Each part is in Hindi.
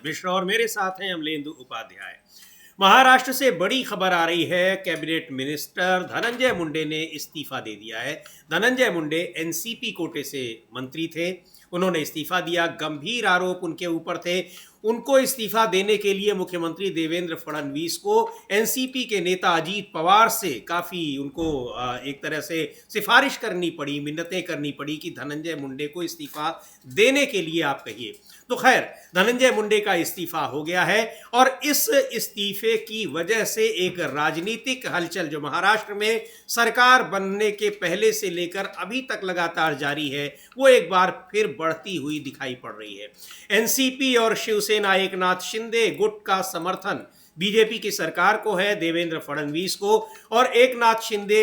मिश्रा और मेरे साथ हैं अमलेंदु उपाध्याय। महाराष्ट्र से बड़ी खबर आ रही है। कैबिनेट मिनिस्टर धनंजय मुंडे ने इस्तीफा दे दिया है। धनंजय मुंडे एनसीपी कोटे से मंत्री थे, उन्होंने इस्तीफा दिया। गंभीर आरोप उनके ऊपर थे। उनको इस्तीफा देने के लिए मुख्यमंत्री देवेंद्र फडणवीस को एनसीपी के नेता अजीत पवार से काफ़ी उनको एक तरह से सिफारिश करनी पड़ी, मिन्नतें करनी पड़ी कि धनंजय मुंडे को इस्तीफा देने के लिए आप कहिए। तो खैर, धनंजय मुंडे का इस्तीफा हो गया है और इस इस्तीफे की वजह से एक राजनीतिक हलचल जो महाराष्ट्र में सरकार बनने के पहले से लेकर अभी तक लगातार जारी है, वो एक बार फिर बढ़ती हुई दिखाई पड़ रही है। एनसीपी और शिवसेना एकनाथ शिंदे गुट का समर्थन बीजेपी की सरकार को है, देवेंद्र फडणवीस को, और Eknath Shinde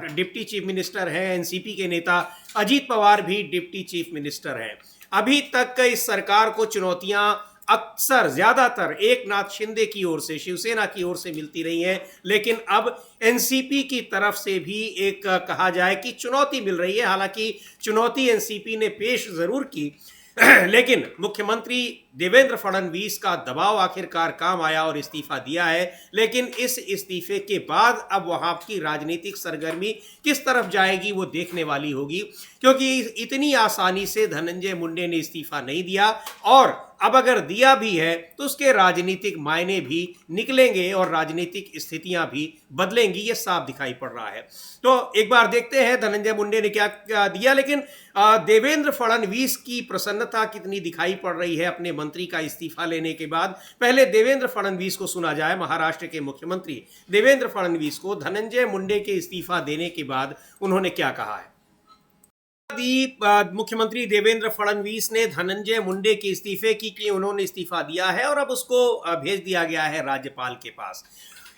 deputy chief minister हैं। एनसीपी के नेता अजीत पवार भी डिप्टी चीफ मिनिस्टर हैं। अभी तक इस सरकार को चुनौतियां अक्सर ज्यादातर एकनाथ शिंदे की ओर से, शिवसेना की ओर से मिलती रही हैं, लेकिन अब एनसीपी की तरफ से भी एक कहा जाए कि चुनौती मिल रही है। हालांकि चुनौती एनसीपी ने पेश जरूर की लेकिन मुख्यमंत्री देवेंद्र फडणवीस का दबाव आखिरकार काम आया और इस्तीफा दिया है। लेकिन इस इस्तीफे के बाद अब वहां की राजनीतिक सरगर्मी किस तरफ जाएगी वो देखने वाली होगी, क्योंकि इतनी आसानी से धनंजय मुंडे ने इस्तीफा नहीं दिया और अब अगर दिया भी है तो उसके राजनीतिक मायने भी निकलेंगे और राजनीतिक स्थितियां भी बदलेंगी, ये साफ दिखाई पड़ रहा है। तो एक बार देखते हैं धनंजय मुंडे ने क्या दिया। लेकिन देवेंद्र फडणवीस की प्रसन्नता कितनी दिखाई पड़ रही है अपने मंत्री का इस्तीफा लेने के बाद, पहले देवेंद्र फडणवीस को सुना जाए। महाराष्ट्र के मुख्यमंत्री देवेंद्र फडणवीस को धनंजय मुंडे के इस्तीफा देने के बाद उन्होंने क्या कहा है। मुख्यमंत्री देवेंद्र फडणवीस ने धनंजय मुंडे के इस्तीफे की कि उन्होंने इस्तीफा दिया है और अब उसको भेज दिया गया है राज्यपाल के पास।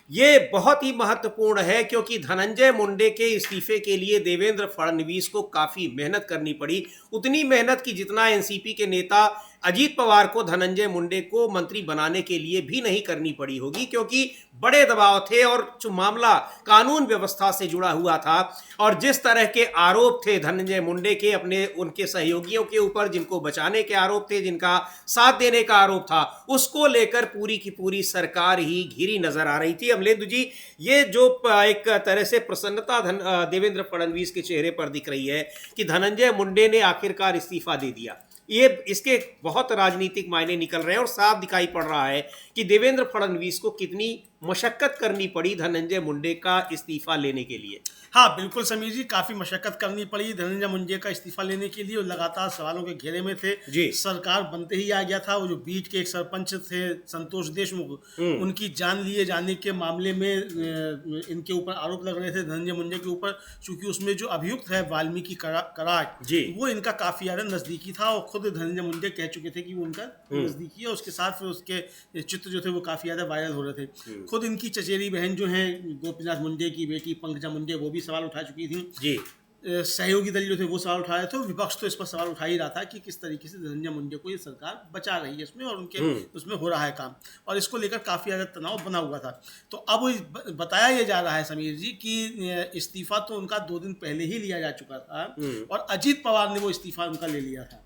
ये बहुत ही महत्वपूर्ण है क्योंकि धनंजय मुंडे के इस्तीफे के लिए देवेंद्र फडणवीस को काफ़ी मेहनत करनी पड़ी, उतनी मेहनत की जितना एनसीपी के नेता अजीत पवार को धनंजय मुंडे को मंत्री बनाने के लिए भी नहीं करनी पड़ी होगी, क्योंकि बड़े दबाव थे और जो मामला कानून व्यवस्था से जुड़ा हुआ था और जिस तरह के आरोप थे धनंजय मुंडे के अपने उनके सहयोगियों के ऊपर, जिनको बचाने के आरोप थे, जिनका साथ देने का आरोप था, उसको लेकर पूरी की पूरी सरकार ही घिरी नजर आ रही थी। अमलेंदु जी, ये जो एक तरह से प्रसन्नता देवेंद्र फडणवीस के चेहरे पर दिख रही है कि धनंजय मुंडे ने आखिरकार इस्तीफा दे दिया, ये इसके बहुत राजनीतिक मायने निकल रहे हैं और साफ दिखाई पड़ रहा है कि देवेंद्र फडणवीस को कितनी मशक्कत करनी पड़ी धनंजय मुंडे का इस्तीफा लेने के लिए। हाँ बिल्कुल समीर जी, काफ़ी मशक्कत करनी पड़ी धनंजय मुंडे का इस्तीफा लेने के लिए और लगातार सवालों के घेरे में थे जी। सरकार बनते ही आ गया था। वो जो बीट के एक सरपंच थे संतोष देशमुख, उनकी जान लिए जाने के मामले में इनके ऊपर आरोप लग रहे थे धनंजय मुंडे के ऊपर, क्योंकि उसमें जो अभियुक्त है वाल्मीकि कराट वो इनका काफ़ी ज़्यादा नज़दीकी था और खुद धनंजय मुंडे कह चुके थे कि वो उनका नज़दीकी है। उसके साथ फिर उसके चित्र जो थे वो काफ़ी ज़्यादा वायरल हो रहे थे। खुद इनकी चचेरी बहन जो है गोपीनाथ मुंडे की बेटी पंकजा मुंडे, वो भी सवाल उठा चुकी थी जी। सहयोगी दल जो थे वो सवाल उठा रहे थे। विपक्ष तो इस पर सवाल उठा ही रहा था कि किस तरीके से धनंजय मुंडे को ये सरकार बचा रही है इसमें और उनके उसमें हो रहा है काम, और इसको लेकर काफ़ी ज़्यादा तनाव बना हुआ था। तो अब बताया ये जा रहा है समीर जी कि इस्तीफा तो उनका 2 दिन पहले ही लिया जा चुका था और अजीत पवार ने वो इस्तीफा उनका ले लिया था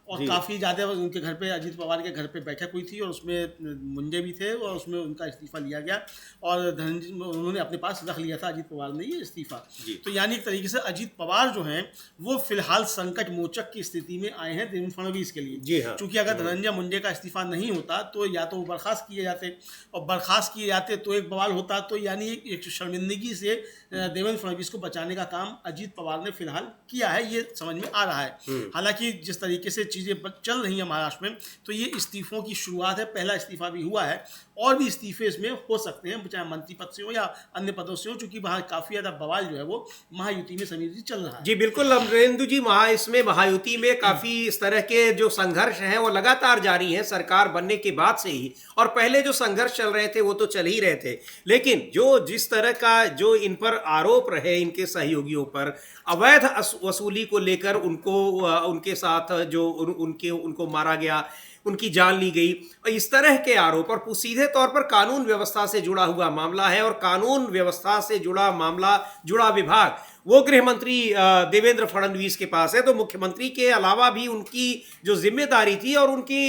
और काफ़ी ज़्यादा उनके घर पे, अजीत पवार के घर पे बैठक हुई थी और उसमें मुंडे भी थे और उसमें उनका इस्तीफा लिया गया और उन्होंने अपने पास रख लिया था अजीत पवार ने ये इस्तीफा। तो यानी एक तरीके से अजीत पवार जो हैं वो फिलहाल संकट मोचक की स्थिति में आए हैं देवेंद्र फडणवीस के लिए, क्योंकि अगर धनंजय मुंडे का इस्तीफा नहीं होता तो या तो वो बर्खास्त किए जाते और बर्खास्त किए जाते तो एक बवाल होता, तो यानी एक शर्मिंदगी से देवेंद्र फडणवीस को बचाने का काम अजीत पवार ने फिलहाल किया है, ये समझ में आ रहा है। हालांकि जिस तरीके से चीज़ें चल रही हैं महाराष्ट्र में, तो ये इस्तीफों की शुरुआत है। पहला इस्तीफा भी हुआ है और भी इस्तीफे इसमें हो सकते हैं, चाहे मंत्री पद से हो या अन्य पदों से हो, क्योंकि वहाँ काफ़ी ज़्यादा बवाल जो है वो महायुति में समीर जी चल रहा है। जी बिल्कुल अमरेंदु जी, इसमें महायुति में काफ़ी इस तरह के जो संघर्ष हैं वो लगातार जारी हैं सरकार बनने के बाद से ही, और पहले जो संघर्ष चल रहे थे वो तो चल ही रहे थे। लेकिन जिस तरह का जो इन पर आरोप रहे इनके सहयोगियों पर अवैध वसूली को लेकर, उनके साथ जो उनको मारा गया, उनकी जान ली गई, इस तरह के आरोप और सीधे तौर पर कानून व्यवस्था से जुड़ा हुआ मामला है और कानून व्यवस्था से जुड़ा मामला, जुड़ा विभाग वो गृह मंत्री देवेंद्र फडणवीस के पास है। तो मुख्यमंत्री के अलावा भी उनकी जो जिम्मेदारी थी और उनकी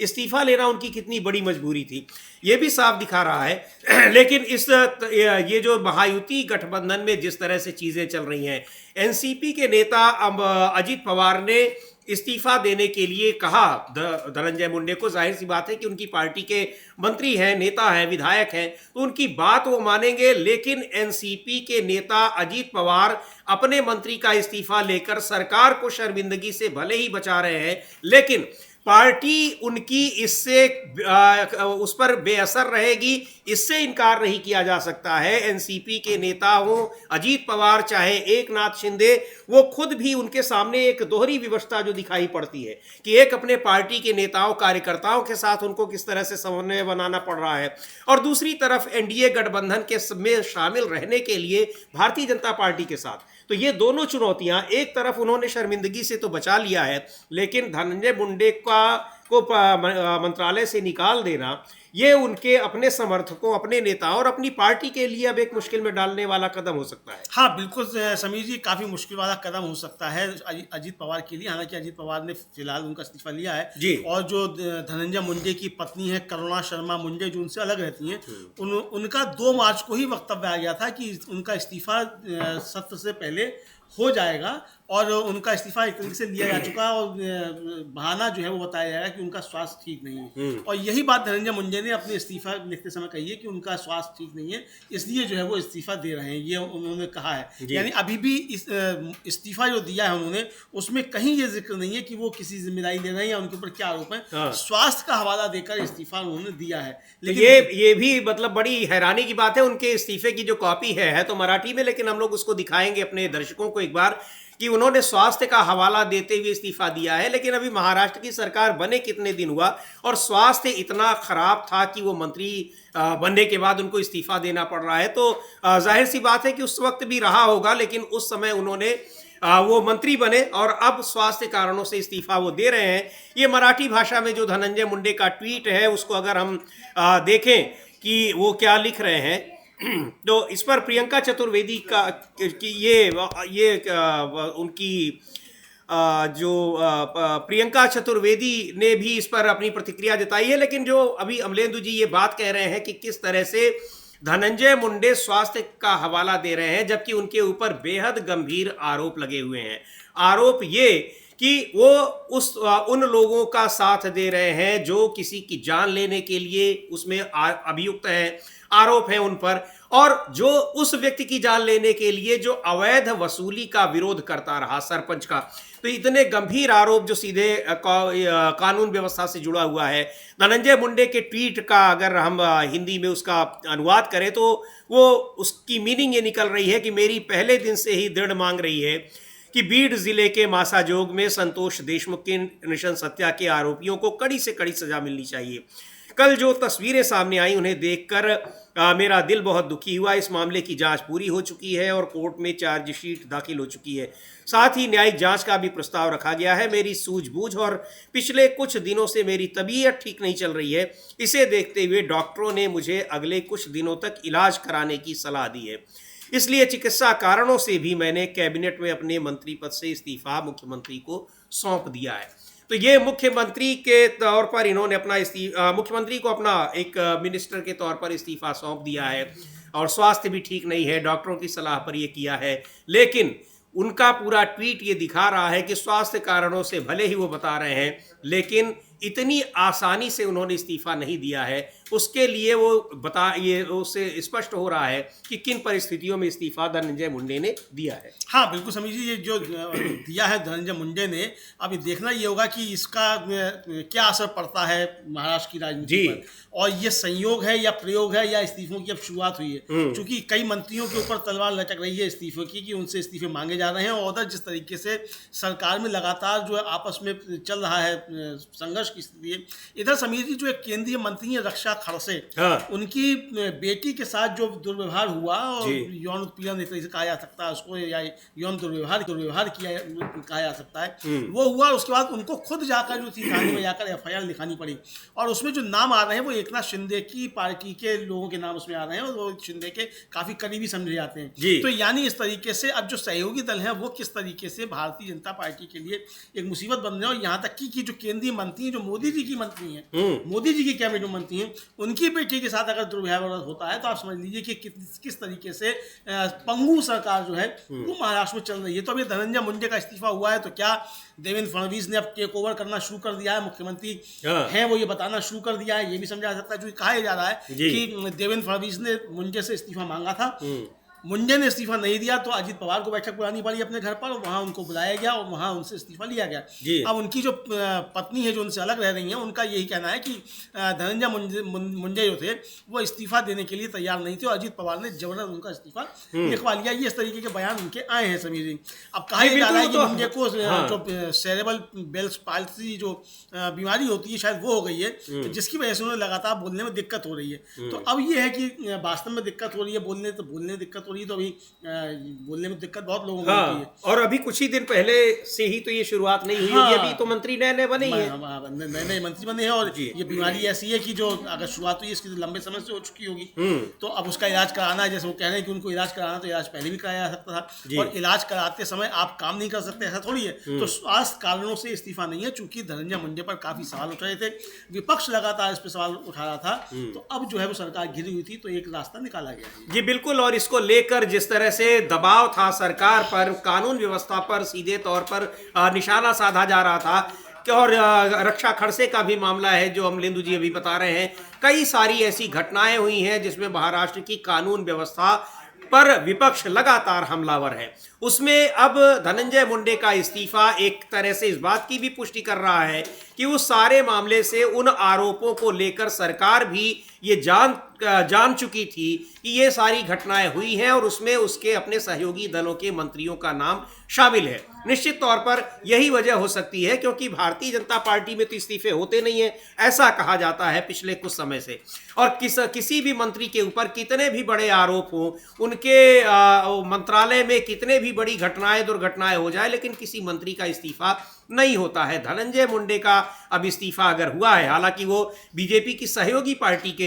इस्तीफा लेना उनकी कितनी बड़ी मजबूरी थी, ये भी साफ दिखा रहा है। लेकिन ये जो महायुति गठबंधन में जिस तरह से चीजें चल रही हैं, एनसीपी के नेता अजित पवार ने इस्तीफा देने के लिए कहा धनंजय मुंडे को। जाहिर सी बात है कि उनकी पार्टी के मंत्री हैं, नेता हैं, विधायक हैं, तो उनकी बात वो मानेंगे। लेकिन एनसीपी के नेता अजित पवार अपने मंत्री का इस्तीफा लेकर सरकार को शर्मिंदगी से भले ही बचा रहे हैं, लेकिन पार्टी उनकी इससे उस पर बेअसर रहेगी, इससे इनकार नहीं किया जा सकता है। एनसीपी के नेता हो अजीत पवार चाहे एकनाथ शिंदे, वो खुद भी उनके सामने एक दोहरी विवशता जो दिखाई पड़ती है कि एक अपने पार्टी के नेताओं कार्यकर्ताओं के साथ उनको किस तरह से समन्वय बनाना पड़ रहा है, और दूसरी तरफ एनडीए गठबंधन के में शामिल रहने के लिए भारतीय जनता पार्टी के साथ। तो ये दोनों चुनौतियां, एक तरफ उन्होंने शर्मिंदगी से तो बचा लिया है, लेकिन धनंजय मुंडे को मंत्रालय से निकाल देना, ये उनके अपने समर्थकों, अपने नेताओं और अपनी पार्टी के लिए अब एक मुश्किल में डालने वाला कदम हो सकता है। हाँ बिल्कुल समीर जी, काफी मुश्किल वाला कदम हो सकता है अजीत पवार के लिए। हालांकि अजीत पवार ने फिलहाल उनका इस्तीफा लिया है जी। और जो धनंजय मुंडे की पत्नी है करुणा शर्मा मुंडे, जो उनसे अलग रहती हैं, उनका 2 मार्च को ही वक्तव्य आ गया था कि उनका इस्तीफा सत्र से पहले हो जाएगा, और उनका इस्तीफा एक तरीके से लिया जा चुका है, और बहाना जो है वो बताया जाएगा कि उनका स्वास्थ्य ठीक नहीं है। और यही बात धनंजय मुंडे ने अपने इस्तीफा लिखते समय कही है कि उनका स्वास्थ्य ठीक नहीं है, इसलिए जो है वो इस्तीफा दे रहे हैं, ये उन्होंने कहा है। यानी अभी भी इस्तीफा जो दिया है उन्होंने, उसमें कहीं ये जिक्र नहीं है कि वो किसी जिम्मेदारी ले रहे हैं या उनके ऊपर क्या आरोप है। स्वास्थ्य का हवाला देकर इस्तीफा उन्होंने दिया है। लेकिन ये भी मतलब बड़ी हैरानी की बात है। उनके इस्तीफे की जो कॉपी है तो मराठी में, लेकिन हम लोग उसको दिखाएंगे अपने दर्शकों को एक बार कि उन्होंने स्वास्थ्य का हवाला देते हुए इस्तीफा दिया है। लेकिन अभी महाराष्ट्र की सरकार बने कितने दिन हुआ और स्वास्थ्य इतना खराब था कि वो मंत्री बनने के बाद उनको इस्तीफा देना पड़ रहा है। तो जाहिर सी बात है कि उस वक्त भी रहा होगा, लेकिन उस समय उन्होंने वो मंत्री बने और अब स्वास्थ्य कारणों से इस्तीफा वो दे रहे हैं। ये मराठी भाषा में जो धनंजय मुंडे का ट्वीट है उसको अगर हम देखें कि वो क्या लिख रहे हैं, तो इस पर प्रियंका चतुर्वेदी का कि ये उनकी जो प्रियंका चतुर्वेदी ने भी इस पर अपनी प्रतिक्रिया जताई है। लेकिन जो अभी अमलेंदु जी ये बात कह रहे हैं कि किस तरह से धनंजय मुंडे स्वास्थ्य का हवाला दे रहे हैं, जबकि उनके ऊपर बेहद गंभीर आरोप लगे हुए हैं। आरोप ये कि वो उन लोगों का साथ दे रहे हैं जो किसी की जान लेने के लिए उसमें अभियुक्त हैं, आरोप है उन पर, और जो उस व्यक्ति की जान लेने के लिए जो अवैध वसूली का विरोध करता रहा, सरपंच का। तो इतने गंभीर आरोप जो सीधे कानून व्यवस्था से जुड़ा हुआ है। धनंजय मुंडे के ट्वीट का अगर हम हिंदी में उसका अनुवाद करें तो वो उसकी मीनिंग ये निकल रही है कि मेरी पहले दिन से ही दृढ़ मांग रही है कि बीड जिले के मासाजोग में संतोष देशमुख के नृशंस हत्या के आरोपियों को कड़ी से कड़ी सजा मिलनी चाहिए। कल जो तस्वीरें सामने आई उन्हें देखकर मेरा दिल बहुत दुखी हुआ। इस मामले की जांच पूरी हो चुकी है और कोर्ट में चार्जशीट दाखिल हो चुकी है। साथ ही न्यायिक जांच का भी प्रस्ताव रखा गया है। मेरी सूझबूझ और पिछले कुछ दिनों से मेरी तबीयत ठीक नहीं चल रही है। इसे देखते हुए डॉक्टरों ने मुझे अगले कुछ दिनों तक इलाज कराने की सलाह दी है। इसलिए चिकित्सा कारणों से भी मैंने कैबिनेट में अपने मंत्री पद से इस्तीफा मुख्यमंत्री को सौंप दिया है। तो ये मुख्यमंत्री के तौर पर इन्होंने अपना मुख्यमंत्री को अपना एक मिनिस्टर के तौर पर इस्तीफा सौंप दिया है, और स्वास्थ्य भी ठीक नहीं है, डॉक्टरों की सलाह पर ये किया है। लेकिन उनका पूरा ट्वीट ये दिखा रहा है कि स्वास्थ्य कारणों से भले ही वो बता रहे हैं, लेकिन इतनी आसानी से उन्होंने इस्तीफा नहीं दिया है। उसके लिए ये उससे स्पष्ट हो रहा है कि किन परिस्थितियों में इस्तीफा धनंजय मुंडे ने दिया है। हाँ बिल्कुल समीर जी, ये जो दिया है धनंजय मुंडे ने, अभी देखना ये होगा कि इसका क्या असर पड़ता है महाराष्ट्र की राजनीति पर, और ये संयोग है या प्रयोग है या इस्तीफों की अब शुरुआत हुई है। क्योंकि कई मंत्रियों के ऊपर तलवार लटक रही है इस्तीफे की कि उनसे इस्तीफे मांगे जा रहे हैं, और उधर जिस तरीके से सरकार में लगातार जो आपस में चल रहा है संघर्ष, संघर्ष की स्थिति है। इधर समीर जी, जो एक केंद्रीय मंत्री है रक्षा खड़से, उनकी बेटी के साथ जो दुर्व्यवहार हुआ और यौन उत्पीड़न एक तरह से कहा जा सकता है उसको, या यौन दुर्व्यवहार किया कहा जा सकता है, वो हुआ। उसके बाद उनको खुद जाकर जो थी थाने में जाकर FIR लिखानी पड़ी, और उसमें जो नाम आ रहे हैं वो एकनाथ शिंदे की पार्टी के लोगों के नाम उसमें आ रहे हैं, और वो शिंदे के काफी करीबी समझे जाते हैं। तो यानी इस तरीके से अब जो सहयोगी दल है वो किस तरीके से भारतीय जनता पार्टी के लिए एक मुसीबत बन रहे हैं। और यहाँ तक कि जो केंद्रीय मंत्री हैं, जो मोदी जी की मंत्री हैं, मोदी जी की कैबिनेट में मंत्री हैं, उनकी बेटी के साथ अगर दुर्व्यवहार होता है तो आप समझ लीजिए कि किस तरीके से पंगु सरकार जो है वो महाराष्ट्र में चल रही है। तो अभी धनंजय मुंडे का इस्तीफा हुआ है, तो क्या देवेंद्र फडणवीस ने अब टेक ओवर करना शुरू कर दिया है, मुख्यमंत्री हैं वो ये बताना शुरू कर दिया है, ये भी समझा जा सकता है। जो कहा जा रहा है कि देवेंद्र फडणवीस ने मुंडे से इस्तीफा मांगा था, मुंडे ने इस्तीफा नहीं दिया, तो अजित पवार को बैठक बुलानी पड़ी अपने घर पर, वहां उनको बुलाया गया और वहां उनसे इस्तीफा लिया गया। अब उनकी जो पत्नी है जो उनसे अलग रह रही हैं, उनका यही कहना है कि धनंजय मुंडे जो थे वो इस्तीफा देने के लिए तैयार नहीं थे, और अजित पवार ने जबरदस्त उनका इस्तीफा लिखवा लिया। ये इस तरीके के बयान उनके आए हैं समीर जी। अब कहा जा रहा है कि मुंडे को जो सेरेब्रल पाल्सी जो बीमारी होती है शायद वो हो गई है, जिसकी वजह से उन्हें लगातार बोलने में दिक्कत हो रही है। तो अब ये है कि वास्तव में दिक्कत हो रही है, बोलने में दिक्कत हो रही है, तो अभी बोलने में दिक्कत बहुत लोगों को होती है। और अभी कुछ ही दिन पहले से ही तो ये शुरुआत नहीं हुई होगी, अभी तो मंत्री नए बने ही हैं, नए मंत्री बने हैं, और ये बीमारी ऐसी है कि जो अगर शुरुआत हुई इसकी तो लंबे समय से हो चुकी होगी। तो अब उसका इलाज कराना है, जैसे वो कह रहे हैं कि उनको इलाज कराना, तो इलाज पहले भी कराया जा सकता था, और इलाज कराते समय आप काम नहीं कर सकते, ऐसा थोड़ी है। तो स्वास्थ्य कारणों से इस्तीफा नहीं है, चूंकि धनंजय मुंडे पर काफी सवाल उठ रहे थे, विपक्ष लगातार इस पर सवाल उठा रहा था, तो अब जो है वो सरकार घिरी हुई थी, तो एक रास्ता निकाला गया। जी बिल्कुल, और इसको लेकर जिस तरह से दबाव था सरकार पर, कानून व्यवस्था पर सीधे तौर पर निशाना साधा जा रहा था, और रक्षा खड़से का भी मामला है जो अमलेंदु जी अभी बता रहे हैं, कई सारी ऐसी घटनाएं हुई हैं जिसमें महाराष्ट्र की कानून व्यवस्था पर विपक्ष लगातार हमलावर है। उसमें अब धनंजय मुंडे का इस्तीफा एक तरह से इस बात की भी पुष्टि कर रहा है कि उस सारे मामले से, उन आरोपों को लेकर सरकार भी ये जान चुकी थी कि ये सारी घटनाएं हुई हैं, और उसमें उसके अपने सहयोगी दलों के मंत्रियों का नाम शामिल है। निश्चित तौर पर यही वजह हो सकती है, क्योंकि भारतीय जनता पार्टी में तो इस्तीफे होते नहीं है, ऐसा कहा जाता है पिछले कुछ समय से। और किसी भी मंत्री के ऊपर कितने भी बड़े आरोप हो, उनके मंत्रालय में कितने भी बड़ी दुर्घटनाएं हो जाए, लेकिन किसी मंत्री का इस्तीफा नहीं होता है। धनंजय मुंडे का अब इस्तीफा अगर हुआ है, हालांकि वो बीजेपी की सहयोगी पार्टी के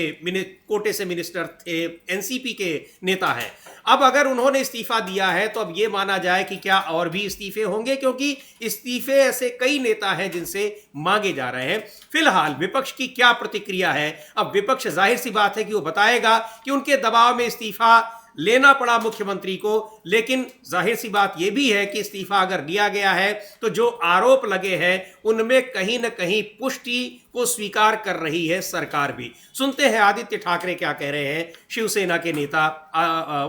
कोटे से मिनिस्टर थे, एनसीपी के नेता है, अब अगर उन्होंने इस्तीफा दिया है तो अब ये माना जाए कि क्या और भी इस्तीफे होंगे, क्योंकि इस्तीफे ऐसे कई नेता हैं जिनसे मांगे जा रहे हैं। फिलहाल विपक्ष की क्या प्रतिक्रिया है, अब विपक्ष जाहिर सी बात है कि वो बताएगा कि उनके दबाव में इस्तीफा लेना पड़ा मुख्यमंत्री को, लेकिन जाहिर सी बात यह भी है कि इस्तीफा अगर लिया गया है तो जो आरोप लगे हैं उनमें कहीं न कहीं पुष्टि को स्वीकार कर रही है सरकार भी। सुनते हैं आदित्य ठाकरे क्या कह रहे हैं, शिवसेना के नेता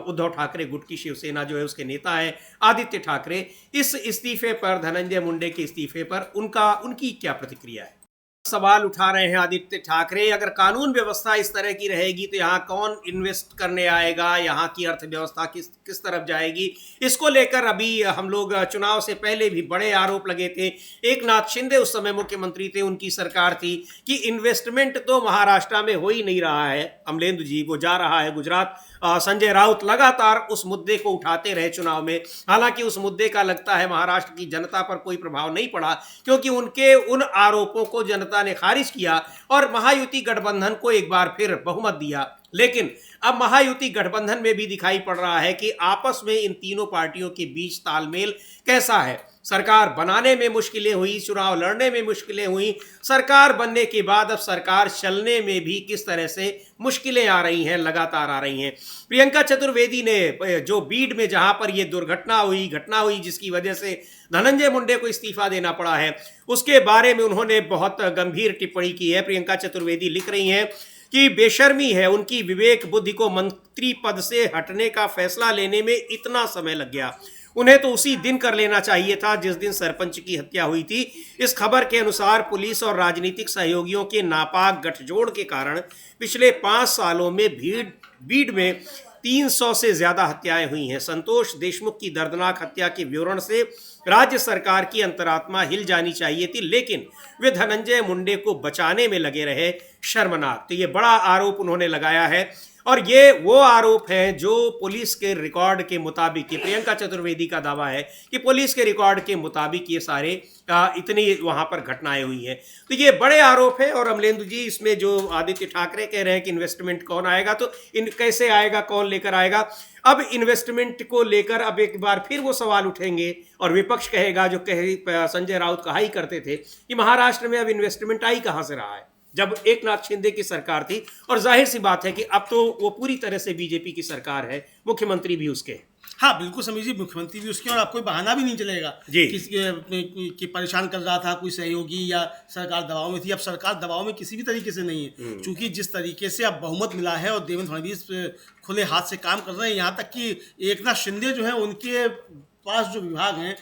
उद्धव ठाकरे गुट की शिवसेना जो है उसके नेता है आदित्य ठाकरे, इस इस्तीफे पर, धनंजय मुंडे के इस्तीफे पर उनकी क्या प्रतिक्रिया है। सवाल उठा रहे हैं आदित्य ठाकरे, अगर कानून व्यवस्था इस तरह की रहेगी तो यहाँ कौन इन्वेस्ट करने आएगा, यहाँ की अर्थव्यवस्था किस तरफ जाएगी। इसको लेकर अभी हम लोग चुनाव से पहले भी बड़े आरोप लगे थे, एकनाथ शिंदे उस समय मुख्यमंत्री थे, उनकी सरकार थी, कि इन्वेस्टमेंट तो महाराष्ट्र में हो ही नहीं रहा है। अमलेंदु जी वो जा रहा है गुजरात, संजय राउत लगातार उस मुद्दे को उठाते रहे चुनाव में, हालांकि उस मुद्दे का लगता है महाराष्ट्र की जनता पर कोई प्रभाव नहीं पड़ा, क्योंकि उनके उन आरोपों को जनता ने खारिज किया और महायुति गठबंधन को एक बार फिर बहुमत दिया। लेकिन अब महायुति गठबंधन में भी दिखाई पड़ रहा है कि आपस में इन तीनों पार्टियों के बीच तालमेल कैसा है। सरकार बनाने में मुश्किलें हुई, चुनाव लड़ने में मुश्किलें हुई, सरकार बनने के बाद अब सरकार चलने में भी किस तरह से मुश्किलें आ रही हैं, लगातार आ रही हैं। प्रियंका चतुर्वेदी ने जो बीड में जहां पर यह घटना हुई जिसकी वजह से धनंजय मुंडे को इस्तीफा देना पड़ा है, उसके बारे में उन्होंने बहुत गंभीर टिप्पणी की है। प्रियंका चतुर्वेदी लिख रही हैं कि बेशर्मी है उनकी, विवेक बुद्धि को मंत्री पद से हटने का फैसला लेने में इतना समय लग गया, उन्हें तो उसी दिन कर लेना चाहिए था जिस दिन सरपंच की हत्या हुई थी। इस खबर के अनुसार पुलिस और राजनीतिक सहयोगियों के नापाक गठजोड़ के कारण पिछले 5 सालों में बीड में 300 से ज्यादा हत्याएं हुई हैं। संतोष देशमुख की दर्दनाक हत्या के विवरण से राज्य सरकार की अंतरात्मा हिल जानी चाहिए थी, लेकिन वे धनंजय मुंडे को बचाने में लगे रहे। शर्मनाक। तो ये बड़ा आरोप उन्होंने लगाया है और ये वो आरोप है जो पुलिस के रिकॉर्ड के मुताबिक, प्रियंका चतुर्वेदी का दावा है कि पुलिस के रिकॉर्ड के मुताबिक ये सारे इतनी वहां पर घटनाएं हुई हैं। तो ये बड़े आरोप है। और अमलेंदु जी, इसमें जो आदित्य ठाकरे कह रहे हैं कि इन्वेस्टमेंट कौन आएगा, तो इन कैसे आएगा, कौन लेकर आएगा। अब इन्वेस्टमेंट को लेकर अब एक बार फिर वो सवाल उठेंगे और विपक्ष कहेगा, जो संजय राउत कहा ही करते थे कि महाराष्ट्र में अब इन्वेस्टमेंट आई कहां से रहा है जब एकनाथ शिंदे की सरकार थी। और जाहिर सी बात है कि अब तो वो पूरी तरह से बीजेपी की सरकार है, मुख्यमंत्री भी उसके। हाँ बिल्कुल समीर जी, मुख्यमंत्री भी उसके, और आपको कोई बहाना भी नहीं चलेगा कि परेशान कर रहा था कोई सहयोगी या सरकार दबाव में थी। अब सरकार दबाव में किसी भी तरीके से नहीं है, क्योंकि जिस तरीके से अब बहुमत मिला है और देवेंद्र फडणवीस खुले हाथ से काम कर रहे हैं। यहाँ तक कि एकनाथ शिंदे जो है, उनके पास जो विभाग हैं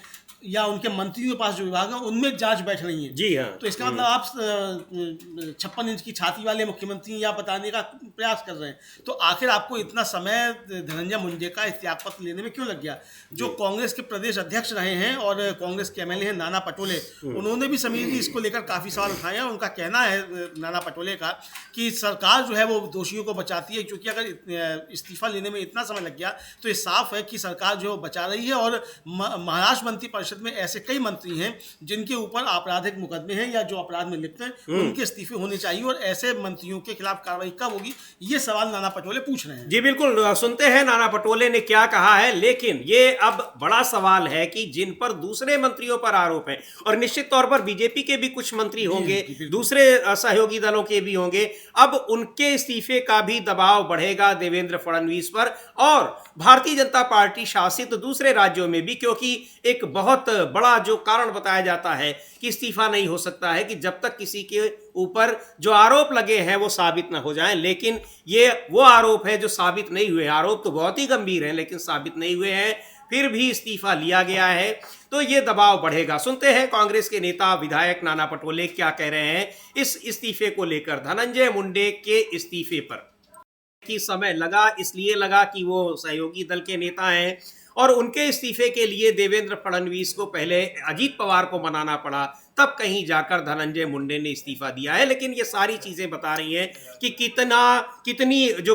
या उनके मंत्रियों के पास जो विभाग है उनमें जांच बैठ रही है। जी हाँ। तो इसका मतलब आप 56 इंच की छाती वाले मुख्यमंत्री या बताने का प्रयास कर रहे हैं। तो आखिर आपको इतना समय धनंजय मुंडे का इस्तीफापत्र लेने में क्यों लग गया? जो कांग्रेस के प्रदेश अध्यक्ष रहे हैं और कांग्रेस के एमएलए हैं नाना पटोले, उन्होंने भी समीर जी इसको लेकर काफी सवाल उठाए हैं। उनका कहना है, नाना पटोले का, कि सरकार जो है वो दोषियों को बचाती है, क्योंकि अगर इस्तीफा लेने में इतना समय लग गया तो ये साफ है कि सरकार जो बचा रही है। और महाराष्ट्र मंत्री में ऐसे कई मंत्री हैं जिनके ऊपर आपराधिक मुकदमे हैं या जो अपराध में लिप्त हैं, उनके इस्तीफे होने चाहिए। और ऐसे मंत्रियों के खिलाफ कार्रवाई कब होगी, ये सवाल नाना पटोले पूछ रहे हैं। जी बिल्कुल, सुनते हैं नाना पटोले ने क्या कहा है। लेकिन ये अब बड़ा सवाल है कि जिन पर दूसरे मंत्रियों पर आरोप है, और निश्चित तौर पर बीजेपी के भी कुछ मंत्री होंगे, दूसरे सहयोगी दलों के भी होंगे, अब उनके इस्तीफे का भी दबाव बढ़ेगा देवेंद्र फडणवीस पर और भारतीय जनता पार्टी शासित दूसरे राज्यों में भी। क्योंकि एक बहुत बड़ा जो कारण बताया जाता है कि इस्तीफा नहीं हो सकता है कि जब तक किसी के ऊपर जो आरोप लगे हैं वो साबित ना हो जाएं। लेकिन ये वो आरोप है जो साबित नहीं हुए। आरोप तो बहुत ही गंभीर हैं लेकिन साबित नहीं हुए हैं, फिर भी इस्तीफा लिया गया है, तो ये दबाव बढ़ेगा। सुनते हैं कांग्रेस के नेता विधायक नाना पटोले क्या कह रहे हैं इस इस्तीफे को लेकर, धनंजय मुंडे के इस्तीफे पर। कि समय लगा, इसलिए लगा कि वो सहयोगी दल के नेता हैं और उनके इस्तीफे के लिए देवेंद्र फडणवीस को पहले अजीत पवार को मनाना पड़ा, तब कहीं जाकर धनंजय मुंडे ने इस्तीफा दिया है। लेकिन ये सारी चीजें बता रही हैं कि कितनी जो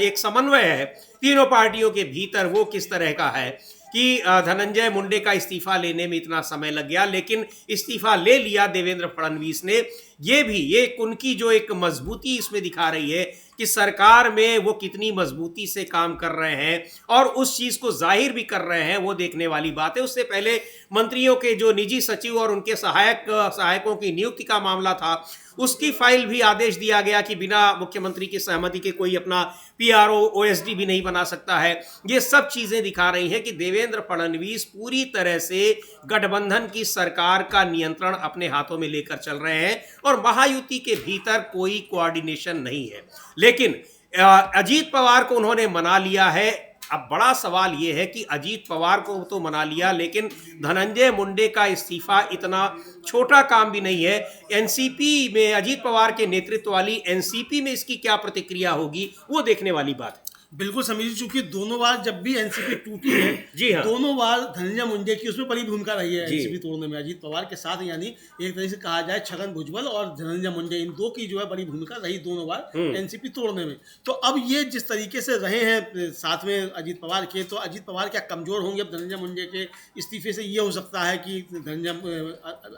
एक समन्वय है तीनों पार्टियों के भीतर वो किस तरह का है कि धनंजय मुंडे का इस्तीफा लेने में इतना समय लग गया, लेकिन इस्तीफा ले लिया देवेंद्र फडणवीस ने। ये उनकी जो एक मजबूती इसमें दिखा रही है कि सरकार में वो कितनी मजबूती से काम कर रहे हैं और उस चीज को जाहिर भी कर रहे हैं, वो देखने वाली बात है। उससे पहले मंत्रियों के जो निजी सचिव और उनके सहायकों की नियुक्ति का मामला था, उसकी फाइल भी आदेश दिया गया कि बिना मुख्यमंत्री की सहमति के कोई अपना पीआरओ ओएसडी भी नहीं बना सकता है। ये सब चीजें दिखा रही हैं कि देवेंद्र फडणवीस पूरी तरह से गठबंधन की सरकार का नियंत्रण अपने हाथों में लेकर चल रहे हैं और महायुति के भीतर कोई कोऑर्डिनेशन नहीं है। लेकिन अजीत पवार को उन्होंने मना लिया है। अब बड़ा सवाल यह है कि अजीत पवार को तो मना लिया, लेकिन धनंजय मुंडे का इस्तीफा इतना छोटा काम भी नहीं है। एनसीपी में, अजीत पवार के नेतृत्व वाली एनसीपी में इसकी क्या प्रतिक्रिया होगी, वो देखने वाली बात है। बिल्कुल समीर, चूंकि दोनों बार जब भी एनसीपी टूटी है, जी हाँ, दोनों बार धनंजय मुंडे की उसमें बड़ी भूमिका रही है एनसीपी तोड़ने में। अजीत पवार के साथ, यानी एक तरह से कहा जाए छगन भुजबल और धनंजय मुंडे, इन दो की जो है बड़ी भूमिका रही दोनों बार एनसीपी तोड़ने में। तो अब ये जिस तरीके से रहे हैं साथ में अजीत पवार के, तो अजीत पवार क्या कमजोर होंगे अब धनंजय मुंडे के इस्तीफे से? ये हो सकता है कि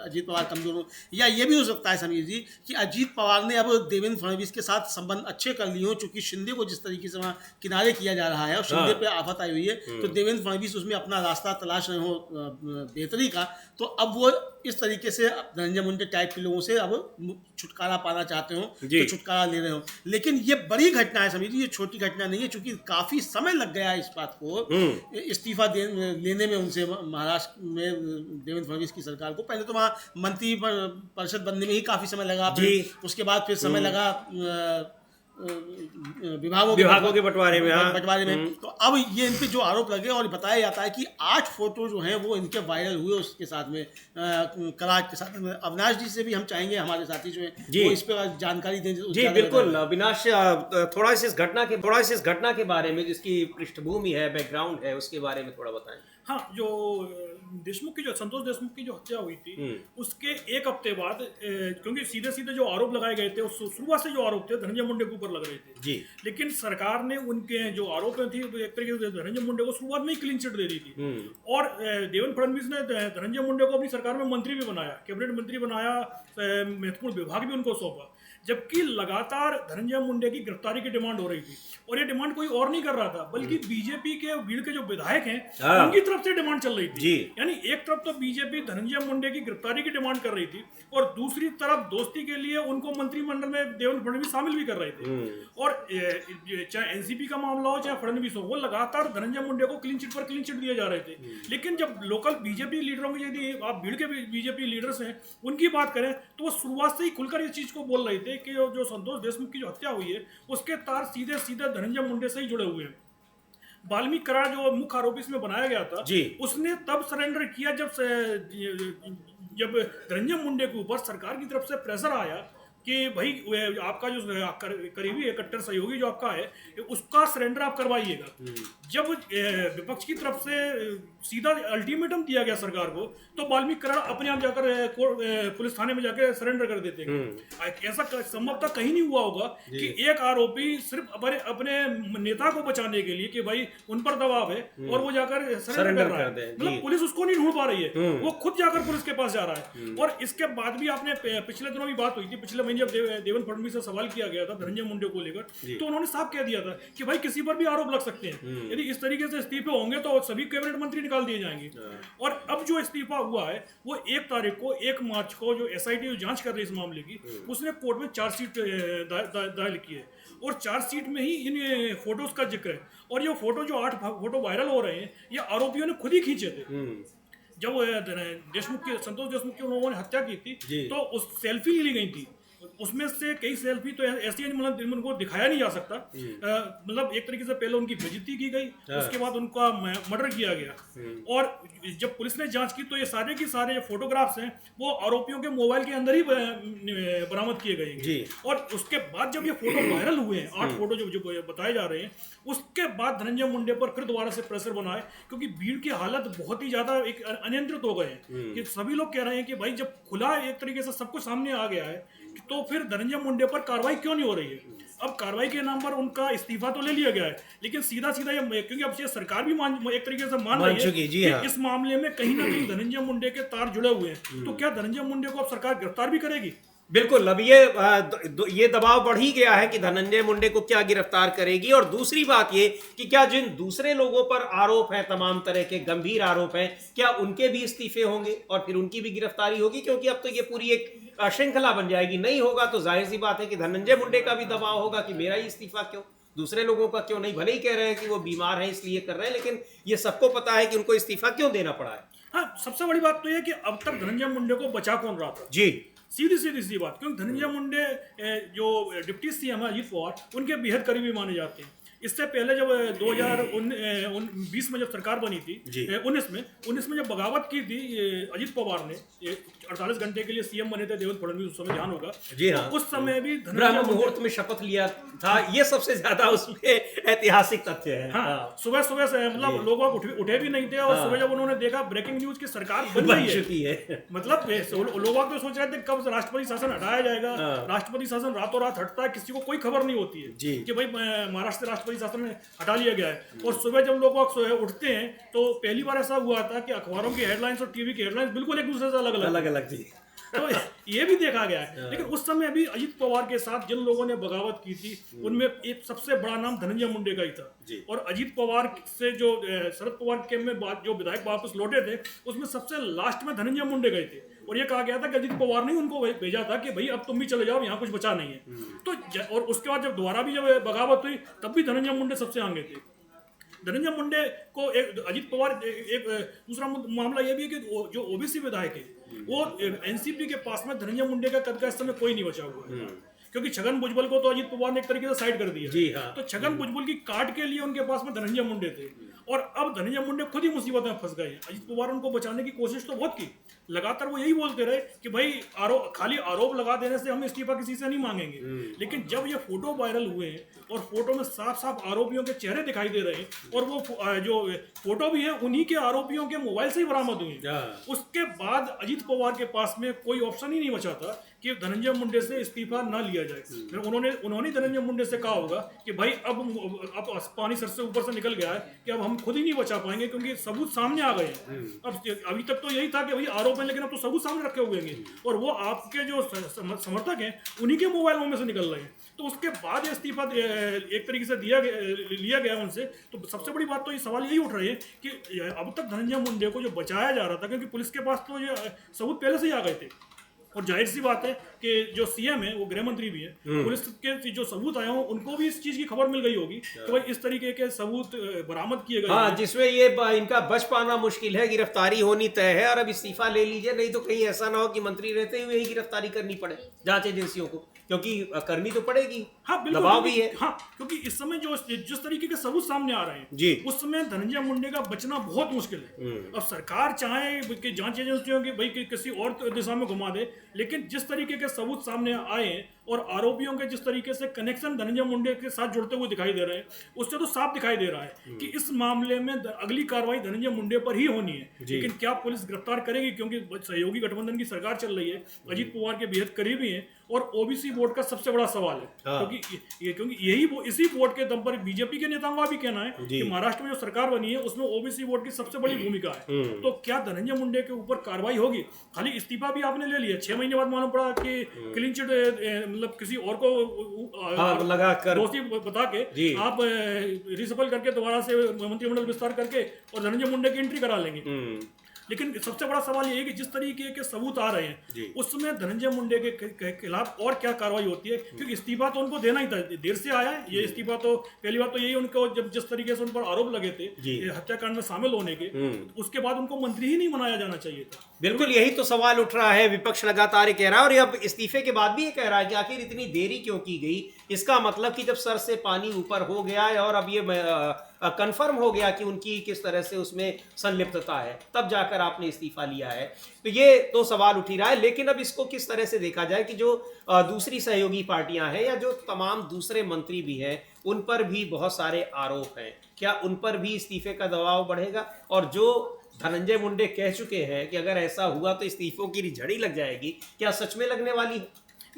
अजीत पवार कमजोर हो, या ये भी हो सकता है समीर जी कि अजीत पवार ने अब देवेंद्र फडणवीस के साथ संबंध अच्छे कर लिए हो, चूंकि शिंदे को जिस तरीके से वहाँ किनारे किया जा रहा है और शिंदे पे आफत आई हुई है, तो देवेंद्र फडणवीस उसमें अपना रास्ता तलाश रहे हो बेहतरी का। तो अब वो इस तरीके से धनंजय मुंडे टाइप के लोगों से अब छुटकारा पाना चाहते हो तो छुटकारा ले रहे हो। लेकिन ये बड़ी घटना है समीर जी, ये छोटी घटना नहीं है, क्योंकि काफी समय लग गया है इस बात को इस्तीफा लेने में उनसे, महाराष्ट्र में देवेंद्र फडणवीस की सरकार को। पहले तो वहाँ मंत्री परिषद बनने में ही काफी समय लगा, उसके बाद फिर समय लगा विभागों के बंटवारे में। तो अब ये इन पे जो आरोप लगे, और बताया जाता है कि 8 फोटो जो हैं वो इनके वायरल हुए उसके साथ में, कराज के साथ में। अविनाश जी से भी हम चाहेंगे, हमारे साथी जो हैं वो इस पर जानकारी दें। जी बिल्कुल अविनाश, थोड़ा इस घटना के बारे में, जिसकी पृष्ठभूमि है, बैकग्राउंड है, उसके बारे में थोड़ा बताएं। हाँ, जो देशमुख की जो संतोष देशमुख की जो हत्या हुई थी उसके एक हफ्ते बाद क्योंकि सीधे सीधे जो आरोप लगाए गए थे शुरुआत से जो आरोप थे धनंजय मुंडे के ऊपर लग रहे थे जी। लेकिन सरकार ने उनके जो आरोप थी एक तरीके से धनंजय मुंडे को शुरुआत में ही क्लीन चिट दे दी थी और देवेंद्र फडणवीस ने धनंजय मुंडे को अपनी सरकार में मंत्री भी बनाया, कैबिनेट मंत्री बनाया, महत्वपूर्ण विभाग भी उनको सौंपा, जबकि लगातार धनंजय मुंडे की गिरफ्तारी की डिमांड हो रही थी और ये डिमांड कोई और नहीं कर रहा था बल्कि बीजेपी के भीड़ के जो विधायक हैं उनकी तरफ से डिमांड चल रही थी। यानी एक तरफ तो बीजेपी धनंजय मुंडे की गिरफ्तारी की डिमांड कर रही थी और दूसरी तरफ दोस्ती के लिए उनको मंत्रिमंडल में देवेंद्र फडणवीस शामिल भी कर रहे थे और चाहे एनसीपी का मामला हो चाहे फडणवीस हो, वो लगातार धनंजय मुंडे को क्लीन चिट पर क्लीन चिट दिए जा रहे थे। लेकिन जब लोकल बीजेपी लीडरों की, यदि आप भीड़ के बीजेपी लीडर्स हैं उनकी बात करें तो वो शुरुआत से ही खुलकर इस चीज को बोल रहे थे कि जो संतोष देशमुख की जो हत्या हुई है उसके तार सीधे सीधे धनंजय मुंडे से ही जुड़े हुए हैं। वाल्मीकि कराड़ जो मुख्य आरोपी इसमें बनाया गया था उसने तब सरेंडर किया जब धनंजय मुंडे के ऊपर सरकार की तरफ से प्रेशर आया कि भाई आपका जो करीबी है, कट्टर सहयोगी जो आपका है उसका सरेंडर आप करवाइएगा। जब विपक्ष की तरफ से सीधा अल्टीमेटम दिया गया सरकार को तो वाल्मीकि कराड़ अपने आप जाकर पुलिस थाने में जाकर सरेंडर कर देते हैं। ऐसा संभवतः कहीं नहीं हुआ होगा कि एक आरोपी सिर्फ अपने नेता को बचाने के लिए कि भाई उन पर दबाव है और वो जाकर सरेंडर कर रहा है, मतलब पुलिस उसको नहीं ढूंढ पा रही है, वो खुद जाकर पुलिस के पास जा रहा है। और इसके बाद भी आपने पिछले दिनों भी बात हुई थी, पिछले महीने जब देवेंद्र फडणवीस से सवाल किया गया था धनंजय मुंडे को लेकर तो उन्होंने साफ कह दिया था कि भाई किसी पर भी आरोप लग सकते हैं, यदि इस तरीके से इस्तीफे होंगे तो सभी कैबिनेट मंत्री निकाल दिए जाएंगे। और अब जो इस्तीफा हुआ है वो 1 मार्च को जो एसआईटी जो जांच कर रही है इस मामले की उसने कोर्ट में चार्जशीट दायर की है और चार्जशीट में ही इन फोटोज का जिक्र है। और ये फोटो जो 8 फोटो वायरल हो रहे हैं ये आरोपियों ने खुद ही खींचे थे। जब संतोष देशमुख की उन्होंने हत्या की थी तो उस सेल्फी ली गई थी, उसमें से कई सेल्फी तो ऐसी मतलब उनको दिखाया नहीं जा सकता, मतलब एक तरीके से पहले उनकी बेइज्जती की गई उसके बाद उनका मर्डर किया गया। और जब पुलिस ने जांच की तो ये सारे के सारे जो फोटोग्राफ्स हैं वो आरोपियों के मोबाइल के अंदर ही बरामद किए गए। और उसके बाद जब ये फोटो वायरल हुए हैं 8 फोटो जो बताए जा रहे हैं उसके बाद धनंजय मुंडे पर फिर दोबारा से प्रेशर बना है क्योंकि भीड़ की हालत बहुत ही ज्यादा एक अनियंत्रित हो गए हैं कि सभी लोग कह रहे हैं कि भाई जब खुला एक तरीके से सब कुछ सामने आ गया है तो फिर धनंजय मुंडे पर कार्रवाई क्यों नहीं हो रही है। अब कार्रवाई के नाम पर उनका इस्तीफा तो ले लिया गया है लेकिन सीधा सीधा ये क्योंकि अब ये सरकार भी एक तरीके से मान रही है कि इस मामले में कहीं ना कहीं धनंजय मुंडे के तार जुड़े हुए हैं, तो क्या धनंजय मुंडे को अब सरकार गिरफ्तार भी करेगी? बिल्कुल, अब ये दबाव बढ़ ही गया है कि धनंजय मुंडे को क्या गिरफ्तार करेगी। और दूसरी बात ये कि क्या जिन दूसरे लोगों पर आरोप है, तमाम तरह के गंभीर आरोप हैं, क्या उनके भी इस्तीफे होंगे और फिर उनकी भी गिरफ्तारी होगी? क्योंकि अब तो ये पूरी एक श्रृंखला बन जाएगी। नहीं होगा तो जाहिर सी बात है कि धनंजय मुंडे का भी दबाव होगा कि मेरा ही इस्तीफा क्यों, दूसरे लोगों का क्यों नहीं। भले ही कह रहे हैं कि वो बीमार हैं इसलिए कर रहे हैं, लेकिन ये सबको पता है कि उनको इस्तीफा क्यों देना पड़ा है। हाँ, सबसे बड़ी बात तो यह कि अब तक धनंजय मुंडे को बचा कौन रहा था? सीधी बात, क्योंकि धनंजय मुंडे जो डिप्टी सीएम है अजीत पवार उनके बेहद करीबी माने जाते हैं। इससे पहले जब 2020 में जब सरकार बनी थी 19 में जब बगावत की थी अजीत पवार ने 48 घंटे के लिए सीएम बने थे देवेंद्र फडणवीस, उस समय ध्यान होगा। तो उस समय भी ब्रह्म मुहूर्त में शपथ लिया था, ये सबसे ज्यादा उसमें ऐतिहासिक तथ्य है। हाँ, सुबह से मतलब लोग उठे भी नहीं थे और सुबह जब उन्होंने देखा ब्रेकिंग न्यूज की सरकार बन चुकी है, मतलब लोग तो सोच रहे थे कब राष्ट्रपति शासन हटाया जाएगा। राष्ट्रपति शासन रातों रात हटता है, किसी को कोई खबर नहीं होती है कि भाई महाराष्ट्र राष्ट्रपति शासन हटा लिया गया है। और सुबह जब लोग उठते हैं तो पहली बार ऐसा हुआ था कि अखबारों की हेडलाइंस और टीवी की हेडलाइंस बिल्कुल एक दूसरे से अलग थी। तो ये भी देखा गया है। लेकिन उस समय भी अजीत पवार के साथ जिन लोगों ने बगावत की थी उनमें एक सबसे बड़ा नाम धनंजय मुंडे का ही था। और अजीत पवार से जो शरद पवार के में जो विधायक वापस लौटे थे उसमें सबसे लास्ट में धनंजय मुंडे गए थे और ये कहा गया था कि अजीत पवार ने उनको भेजा था कि भाई अब तुम भी चले जाओ, यहाँ कुछ बचा नहीं है। तो और उसके बाद जब दोबारा भी जब बगावत हुई तब भी धनंजय मुंडे सबसे आगे थे। धनंजय मुंडे को एक अजीत पवार एक दूसरा मामला यह भी है कि जो ओबीसी विधायक है वो एनसीपी के पास में धनंजय मुंडे का कद का इस समय कोई नहीं बचा हुआ है क्योंकि छगन भुजबल को तो अजीत पवार ने एक तरीके से साइड कर दिया। तो छगन भुजबल की काट के लिए उनके पास में धनंजय मुंडे थे और अब धनंजय मुंडे खुद ही मुसीबत में फंस गए हैं। अजित पवार उनको बचाने की कोशिश तो बहुत की, लगातार वो यही बोलते रहे कि भाई खाली आरोप लगा देने से हम इस्तीफा किसी से नहीं मांगेंगे, लेकिन जब ये फोटो वायरल हुए हैं और फोटो में साफ साफ आरोपियों के चेहरे दिखाई दे रहे हैं और वो जो फोटो भी है उन्हीं के आरोपियों के मोबाइल से ही बरामद हुए, उसके बाद अजित पवार के पास में कोई ऑप्शन ही नहीं बचा था कि धनंजय मुंडे से इस्तीफा ना लिया जाए। उन्होंने धनंजय मुंडे से कहा होगा कि भाई अब पानी सर से ऊपर से निकल गया है कि अब हम खुद ही नहीं बचा पाएंगे क्योंकि सबूत सामने आ गए हैं। अब अभी तक तो यही था कि भाई आरोप है, लेकिन अब तो सबूत सामने रखे हुए हैं और वो आपके जो समर्थक हैं उन्हीं के मोबाइलों में से निकल रहे हैं। तो उसके बाद इस्तीफा एक तरीके से लिया गया उनसे। तो सबसे बड़ी बात तो ये सवाल यही उठ रही है कि अब तक धनंजय मुंडे को जो बचाया जा रहा था, क्योंकि पुलिस के पास तो ये सबूत पहले से ही आ गए थे और जाहिर सी बात है कि जो सीएम है वो गृह मंत्री भी है, पुलिस के जो सबूत आए हों उनको भी इस चीज की खबर मिल गई होगी कि भाई इस तरीके के सबूत बरामद किए गए। हाँ, जिसमें ये इनका बच पाना मुश्किल है, गिरफ्तारी होनी तय है और अब इस्तीफा ले लीजिए, नहीं तो कहीं ऐसा ना हो कि मंत्री रहते हुए ही गिरफ्तारी करनी पड़े जांच एजेंसियों को, क्योंकि करनी तो पड़ेगी। हाँ बिल्कुल, दबाव भी है। हाँ, क्योंकि इस समय जिस तरीके के सबूत सामने आ रहे हैं जी, उस समय धनंजय मुंडे का बचना बहुत मुश्किल है। अब सरकार चाहे कि जांच एजेंसियों की भाई किसी और दिशा में घुमा दे, लेकिन जिस तरीके के सबूत सामने आए हैं और आरोपियों के जिस तरीके से कनेक्शन धनंजय मुंडे के साथ जुड़ते हुए दिखाई दे रहे हैं, उससे तो साफ दिखाई दे रहा है कि इस मामले में अगली कार्रवाई धनंजय मुंडे पर ही होनी है। लेकिन क्या पुलिस गिरफ्तार करेगी, क्योंकि सहयोगी गठबंधन की सरकार चल रही है, अजीत पवार के बेहद करीबी हैं और ओबीसी वोट का सबसे बड़ा सवाल है। क्योंकि इसी वोट के दम पर बीजेपी के नेताओं का भी कहना है कि महाराष्ट्र में जो सरकार बनी है उसमें ओबीसी वोट की सबसे बड़ी भूमिका है। तो क्या धनंजय मुंडे के ऊपर कार्रवाई होगी? खाली इस्तीफा भी आपने ले लिया, 6 महीने बाद मालूम पड़ा कि क्लीन चिट मतलब किसी और को लगा कर दोषी बता के आप रिसफल करके दोबारा से मंत्रिमंडल विस्तार करके और धनंजय मुंडे की एंट्री करा लेंगे। लेकिन सबसे बड़ा सवाल ये है कि जिस तरीके के सबूत आ रहे हैं उस समय धनंजय मुंडे के खिलाफ और क्या कार्रवाई होती है, क्योंकि इस्तीफा तो उनको देना ही था, देर से आया है ये इस्तीफा। तो पहली बात तो यही, उनको जब जिस तरीके से उन पर आरोप लगे थे हत्याकांड में शामिल होने के, उसके बाद उनको मंत्री ही नहीं बनाया जाना चाहिए था। बिल्कुल यही तो सवाल उठ रहा है, विपक्ष लगातार ये कह रहा है और अब इस्तीफे के बाद भी ये कह रहा है कि आखिर इतनी देरी क्यों की गई। इसका मतलब कि जब सर से पानी ऊपर हो गया है और अब ये कंफर्म हो गया कि उनकी किस तरह से उसमें संलिप्तता है, तब जाकर आपने इस्तीफा लिया है। तो ये तो सवाल उठ ही रहा है। लेकिन अब इसको किस तरह से देखा जाए कि जो दूसरी सहयोगी पार्टियां हैं या जो तमाम दूसरे मंत्री भी हैं उन पर भी बहुत सारे आरोप हैं, क्या उन पर भी इस्तीफे का दबाव बढ़ेगा? और जो धनंजय मुंडे कह चुके हैं कि अगर ऐसा हुआ तो इस्तीफों की झड़ी लग जाएगी, क्या सच में लगने वाली है?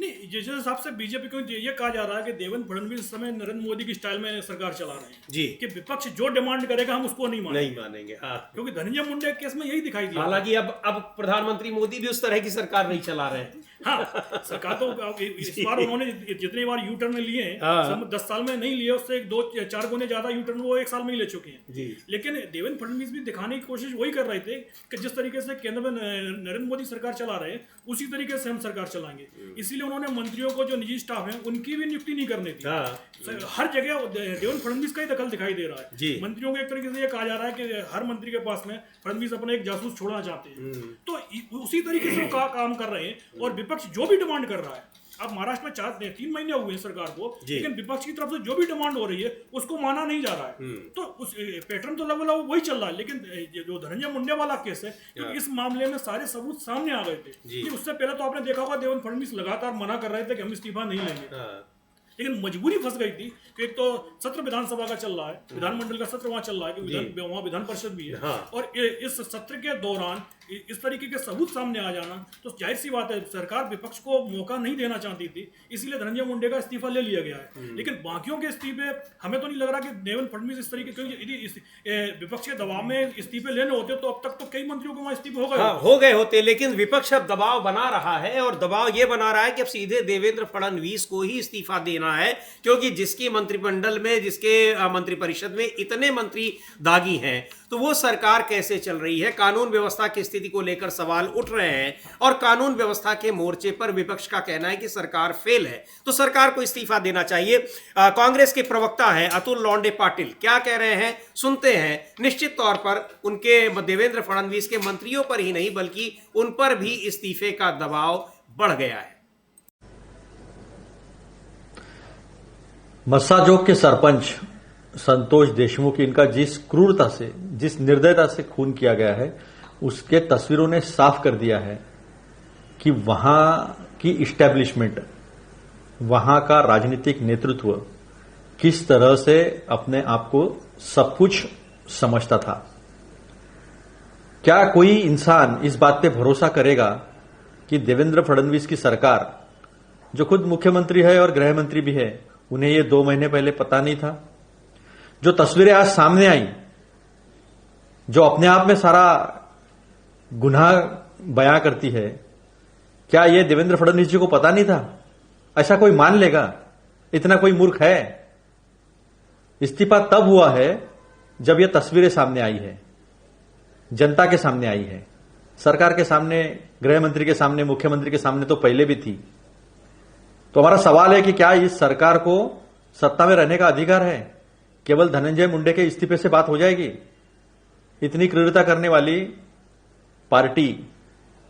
नहीं, जिस हिसाब से बीजेपी को ये कहा जा रहा है कि देवेंद्र फडणवीस इस समय नरेंद्र मोदी की स्टाइल में सरकार चला रहे हैं जी, कि विपक्ष जो डिमांड करेगा हम उसको नहीं मानेंगे। हाँ, क्योंकि धनंजय मुंडे केस में यही दिखाई दिया। हालांकि अब प्रधानमंत्री मोदी भी उस तरह की सरकार नहीं चला रहे हैं। हाँ, सरकार तो इस बार उन्होंने जितने बार यू टर्न लिए हैं 10 साल में नहीं लिए, उससे 2-4 गुने ज्यादा यू टर्न वो 1 साल में ही ले चुके हैं। लेकिन देवेंद्र फडणवीस भी दिखाने की कोशिश वही कर रहे थे कि जिस तरीके से केंद्र में नरेंद्र मोदी सरकार चला रहे हैं उसी तरीके से हम सरकार चलाएंगे। इसीलिए उन्होंने मंत्रियों को जो निजी स्टाफ है उनकी भी नियुक्ति नहीं करनी थी। हर जगह देवेंद्र फडणवीस का ही दखल दिखाई दे रहा है। मंत्रियों को एक तरीके से ये कहा जा रहा है कि हर मंत्री के पास में फडणवीस अपना एक जासूस छोड़ना चाहते हैं, तो उसी तरीके से वो काम कर रहे हैं। और विपक्ष जो भी डिमांड कर रहा है, अब महाराष्ट्र में 3 महीने हुए हैं सरकार को, लेकिन विपक्ष की तरफ से जो भी डिमांड हो रही है उसको माना नहीं जा रहा है। तो उस पैटर्न तो लगभग वही चल रहा है। लेकिन जो धनंजय मुंडे वाला केस है, क्योंकि इस मामले में सारे सबूत सामने आ गए थे। उससे पहले तो आपने देखा होगा देवेंद्र फडणवीस लगातार मना कर रहे थे कि हम इस्तीफा नहीं लेंगे, लेकिन मजबूरी फंस गई थी कि एक तो सत्र विधानसभा का चल रहा है, विधानमंडल का सत्र वहां चल रहा है, कि वहां विधान परिषद भी है। और इस सत्र के दौरान इस तरीके के सबूत सामने आ जाना, तो जाहिर सी बात है सरकार विपक्ष को मौका नहीं देना चाहती थी, इसीलिए धनंजय मुंडे का इस्तीफा ले लिया गया है। लेकिन बाकियों के इस्तीफे हमें तो नहीं लग रहा कि देवेंद्र फडणवीस इस तरीके, क्योंकि यदि विपक्ष के दबाव में इस्तीफे लेने होते तो अब तक तो कई मंत्रियों को वहां इस्तीफे हो गए होते। लेकिन विपक्ष अब दबाव बना रहा है और दबाव ये बना रहा है कि अब सीधे देवेंद्र फडणवीस को ही इस्तीफा देना है, क्योंकि जिसकी मंत्रिमंडल में, जिसके मंत्रिपरिषद में इतने मंत्री दागी हैं, तो वो सरकार कैसे चल रही है। कानून व्यवस्था की स्थिति को लेकर सवाल उठ रहे हैं और कानून व्यवस्था के मोर्चे पर विपक्ष का कहना है कि सरकार फेल है, तो सरकार को इस्तीफा देना चाहिए। कांग्रेस के प्रवक्ता हैं अतुल लौंडे पाटिल, क्या कह रहे हैं सुनते हैं। निश्चित तौर पर उनके देवेंद्र फडणवीस के मंत्रियों पर ही नहीं बल्कि उन पर भी इस्तीफे का दबाव बढ़ गया है। मस्साजोग के सरपंच संतोष देशमुख, इनका जिस क्रूरता से, जिस निर्दयता से खून किया गया है, उसके तस्वीरों ने साफ कर दिया है कि वहां की इस्टेब्लिशमेंट, वहां का राजनीतिक नेतृत्व किस तरह से अपने आप को सब कुछ समझता था। क्या कोई इंसान इस बात पे भरोसा करेगा कि देवेंद्र फडणवीस की सरकार, जो खुद मुख्यमंत्री है और गृह मंत्री भी है, उन्हें ये 2 महीने पहले पता नहीं था? जो तस्वीरें आज सामने आई, जो अपने आप में सारा गुनाह बयां करती है, क्या ये देवेंद्र फडणवीस जी को पता नहीं था? ऐसा कोई मान लेगा? इतना कोई मूर्ख है? इस्तीफा तब हुआ है जब ये तस्वीरें सामने आई है, जनता के सामने आई है, सरकार के सामने, गृह मंत्री के सामने, मुख्यमंत्री के सामने तो पहले भी थी। तो हमारा सवाल है कि क्या इस सरकार को सत्ता में रहने का अधिकार है? केवल धनंजय मुंडे के इस्तीफे से बात हो जाएगी? इतनी क्रूरता करने वाली पार्टी,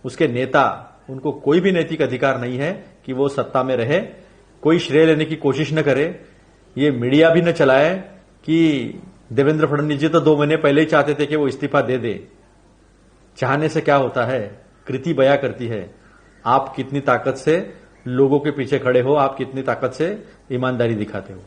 उसके नेता, उनको कोई भी नैतिक अधिकार नहीं है कि वो सत्ता में रहे। कोई श्रेय लेने की कोशिश न करे, ये मीडिया भी न चलाए कि देवेंद्र फडणवीस जी तो 2 महीने पहले ही चाहते थे कि वो इस्तीफा दे दे। चाहने से क्या होता है, कृति बयां करती है। आप कितनी ताकत से लोगों के पीछे खड़े हो, आप कितनी ताकत से ईमानदारी दिखाते हो।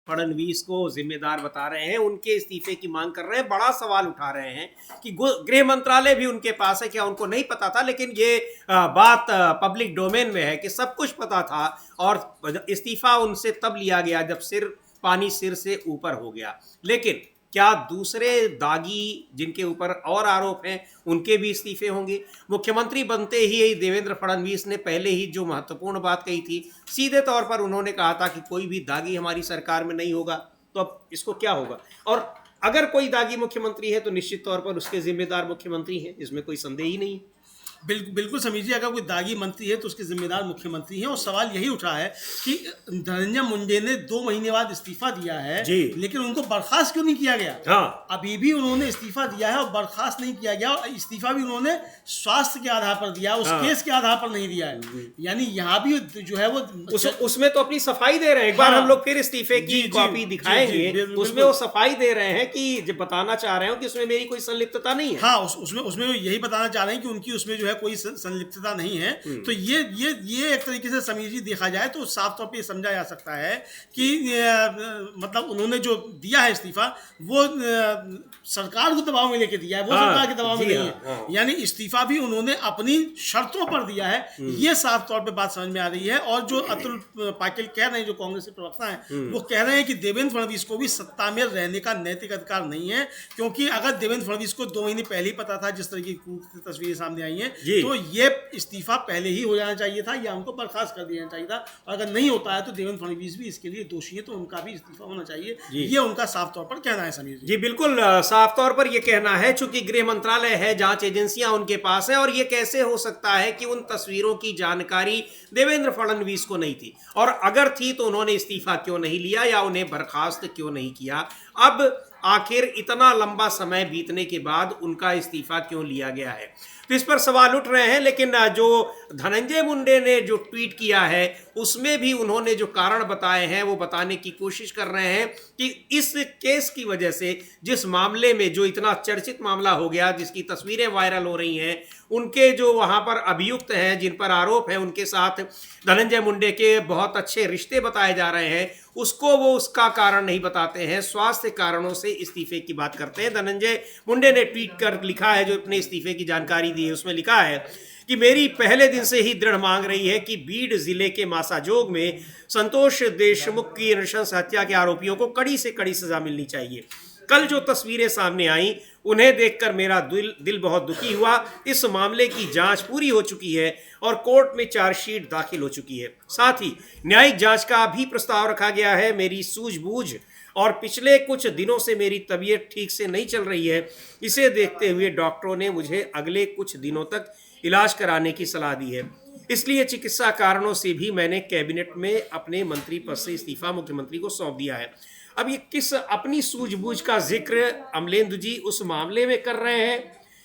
फडणवीस को जिम्मेदार बता रहे हैं, उनके इस्तीफे की मांग कर रहे हैं, बड़ा सवाल उठा रहे हैं कि गृह मंत्रालय भी उनके पास है, क्या उनको नहीं पता था? लेकिन ये बात पब्लिक डोमेन में है कि सब कुछ पता था और इस्तीफा उनसे तब लिया गया जब पानी सिर से ऊपर हो गया। लेकिन क्या दूसरे दागी जिनके ऊपर और आरोप हैं उनके भी इस्तीफे होंगे? मुख्यमंत्री बनते ही देवेंद्र फडणवीस ने पहले ही जो महत्वपूर्ण बात कही थी, सीधे तौर पर उन्होंने कहा था कि कोई भी दागी हमारी सरकार में नहीं होगा। तो अब इसको क्या होगा? और अगर कोई दागी मुख्यमंत्री है तो निश्चित तौर पर उसके जिम्मेदार मुख्यमंत्री हैं, इसमें कोई संदेह ही नहीं। बिल्कुल समीर जी, अगर कोई दागी मंत्री है तो उसके जिम्मेदार मुख्यमंत्री हैं। और सवाल यही उठा है कि धनंजय मुंडे ने 2 महीने बाद इस्तीफा दिया है, लेकिन उनको बर्खास्त क्यों नहीं किया गया? हाँ। अभी भी उन्होंने इस्तीफा दिया है और बर्खास्त नहीं किया गया। और इस्तीफा भी उन्होंने स्वास्थ्य के आधार पर दिया, उस केस के आधार पर नहीं दिया है। यानी यहाँ भी जो है वो उसमें तो अपनी सफाई दे रहे हैं। एक बार हम लोग फिर इस्तीफे की कॉपी दिखाएंगे, उसमें वो सफाई दे रहे हैं कि जब बताना चाह रहे हो कि उसमें मेरी कोई संलिप्तता नहीं है। हाँ, उसमें यही बताना चाह रहे हैं कि उनकी उसमें जो है कोई संलिप्तता नहीं है। तो ये एक तरीके से समीर जी देखा जाए तो साफ तौर पे समझा जा सकता है कि मतलब उन्होंने जो दिया है इस्तीफा, वो सरकार को दबाव में लेके दिया है, वो सरकार के दबाव में नहीं है। यानी इस्तीफा भी उन्होंने अपनी शर्तों पर दिया है, ये साफ तौर पे बात समझ में आ रही है। और जो अतुल पाटिल कह रहे हैं, जो कांग्रेस के प्रवक्ता हैं, वो कह रहे हैं कि देवेंद्र फडणवीस को भी सत्ता में रहने का नैतिक अधिकार नहीं है, क्योंकि अगर देवेंद्र फडणवीस को 2 महीने पहले ही पता था, जिस तरह की तस्वीरें सामने आई हैं, तो ये इस्तीफा पहले ही हो जाना चाहिए था या उनको बर्खास्त कर देना चाहिए था। और अगर नहीं होता है तो देवेंद्र फडणवीस भी इसके लिए दोषी है, तो उनका भी इस्तीफा होना चाहिए। ये उनका साफ तौर पर कहना है समीर जी। बिल्कुल साफ तौर पर ये कहना है, चूंकि गृह मंत्रालय है, जांच एजेंसियां उनके पास है, और ये कैसे हो सकता है कि उन तस्वीरों की जानकारी देवेंद्र फडणवीस को नहीं थी, और अगर थी तो उन्होंने इस्तीफा क्यों नहीं लिया या उन्हें बर्खास्त क्यों नहीं किया? अब आखिर इतना लंबा समय बीतने के बाद उनका इस्तीफा क्यों लिया गया है, तो इस पर सवाल उठ रहे हैं। लेकिन जो धनंजय मुंडे ने जो ट्वीट किया है, उसमें भी उन्होंने जो कारण बताए हैं वो बताने की कोशिश कर रहे हैं कि इस केस की वजह से, जिस मामले में, जो इतना चर्चित मामला हो गया, जिसकी तस्वीरें वायरल हो रही हैं, उनके जो वहां पर अभियुक्त हैं, जिन पर आरोप है, उनके साथ धनंजय मुंडे के बहुत अच्छे रिश्ते बताए जा रहे हैं, उसको वो उसका कारण नहीं बताते हैं, स्वास्थ्य कारणों से इस्तीफे की बात करते हैं। धनंजय मुंडे ने ट्वीट कर लिखा है, जो अपने इस्तीफे की जानकारी दी है, उसमें लिखा है कि मेरी पहले दिन से ही दृढ़ मांग रही है कि बीड जिले के मासाजोग में संतोष देशमुख की नृशंस हत्या के आरोपियों को कड़ी से कड़ी सजा मिलनी चाहिए। कल जो तस्वीरें सामने आई, उन्हें देखकर मेरा दिल बहुत दुखी हुआ। इस मामले की जांच पूरी हो चुकी है और कोर्ट में चार्जशीट दाखिल हो चुकी है। साथ ही न्यायिक जांच का भी प्रस्ताव रखा गया है। मेरी सूझबूझ और पिछले कुछ दिनों से मेरी तबीयत ठीक से नहीं चल रही है। इसे देखते हुए डॉक्टरों ने मुझे अगले कुछ दिनों तक इलाज कराने की सलाह दी है। इसलिए चिकित्सा कारणों से भी मैंने कैबिनेट में अपने मंत्री पद से इस्तीफा मुख्यमंत्री को सौंप दिया है। अब ये किस अपनी सूझबूझ का जिक्र अमलेंदु जी उस मामले में कर रहे हैं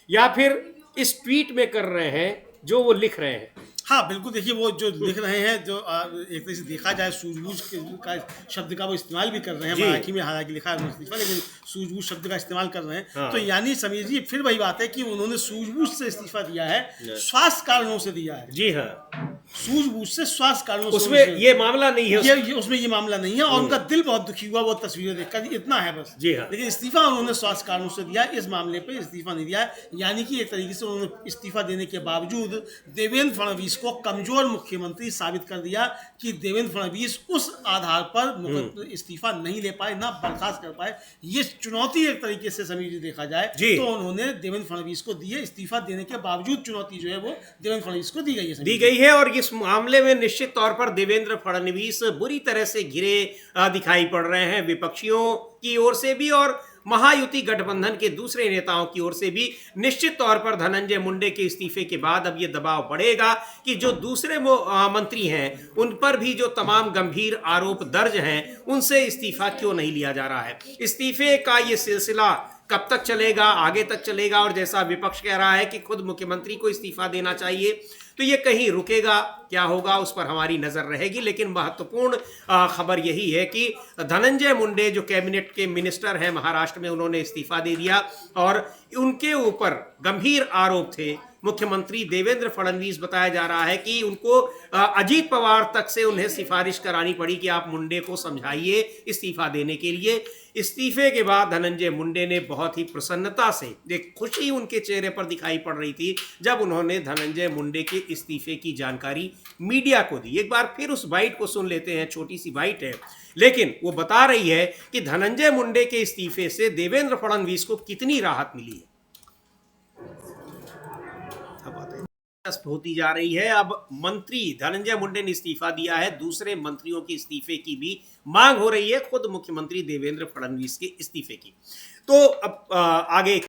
या फिर इस ट्वीट में कर रहे हैं जो वो लिख रहे हैं? हाँ बिल्कुल, देखिए वो जो लिख रहे हैं, जो एक तरह से देखा जाए सूझबूझ का शब्द का वो इस्तेमाल भी कर रहे हैं मराठी में, हालांकि लिखा है इस्तीफा, लेकिन सूझबूझ शब्द का इस्तेमाल कर रहे हैं। हाँ। तो यानी समझिए फिर वही बात है कि उन्होंने सूझबूझ से इस्तीफा दिया है, स्वास्थ्य कारणों से दिया है। जी हाँ, सूझबूझ से, स्वास्थ्य कारणों से उसमें ये मामला नहीं है। ये उसमें ये मामला नहीं है, और उनका दिल बहुत दुखी हुआ वो तस्वीरें देखकर, इतना है बस। जी हाँ। लेकिन इस्तीफा उन्होंने स्वास्थ्य कारणों से दिया, इस मामले पे इस्तीफा नहीं दिया है। यानी कि एक तरीके से उन्होंने इस्तीफा देने के बावजूद देवेंद्र फडणवीस को कमजोर मुख्यमंत्री साबित कर दिया कि देवेंद्र फडणवीस उस आधार पर इस्तीफा नहीं ले पाए, ना बर्खास्त कर पाए। ये चुनौती एक तरीके से समीर जी देखा जाए तो उन्होंने देवेंद्र फडणवीस को दी है, इस्तीफा देने के बावजूद चुनौती जो है वो देवेंद्र फडणवीस को दी गई है। और इस मामले में निश्चित तौर पर देवेंद्र फडणवीस बुरी तरह से घिरे दिखाई पड़ रहे हैं, विपक्षियों की ओर से भी और महायुति गठबंधन के दूसरे नेताओं की ओर से भी। निश्चित तौर पर धनंजय मुंडे के इस्तीफे के बाद अब यह दबाव बढ़ेगा कि जो दूसरे मंत्री हैं उन पर भी जो तमाम गंभीर आरोप दर्ज हैं उनसे इस्तीफा क्यों नहीं लिया जा रहा है। इस्तीफे का ये सिलसिला कब तक चलेगा, आगे तक चलेगा, और जैसा विपक्ष कह रहा है कि खुद मुख्यमंत्री को इस्तीफा देना चाहिए, तो ये कहीं रुकेगा, क्या होगा उस पर हमारी नजर रहेगी। लेकिन महत्वपूर्ण खबर यही है कि धनंजय मुंडे जो कैबिनेट के मिनिस्टर हैं महाराष्ट्र में, उन्होंने इस्तीफा दे दिया और उनके ऊपर गंभीर आरोप थे। मुख्यमंत्री देवेंद्र फडणवीस बताया जा रहा है कि उनको अजीत पवार तक से उन्हें सिफारिश करानी पड़ी कि आप मुंडे को समझाइए इस्तीफा देने के लिए। इस्तीफे के बाद धनंजय मुंडे ने बहुत ही प्रसन्नता से, एक खुशी उनके चेहरे पर दिखाई पड़ रही थी जब उन्होंने धनंजय मुंडे के इस्तीफे की जानकारी मीडिया को दी। एक बार फिर उस बाइट को सुन लेते हैं, छोटी सी बाइट है लेकिन वो बता रही है कि धनंजय मुंडे के इस्तीफे से देवेंद्र फडणवीस को कितनी राहत मिली है। होती जा रही है। अब मंत्री धनंजय मुंडे ने इस्तीफा दिया है, दूसरे मंत्रियों के इस्तीफे की भी मांग हो रही है, खुद मुख्यमंत्री देवेंद्र फडणवीस के इस्तीफे की। तो अब आगे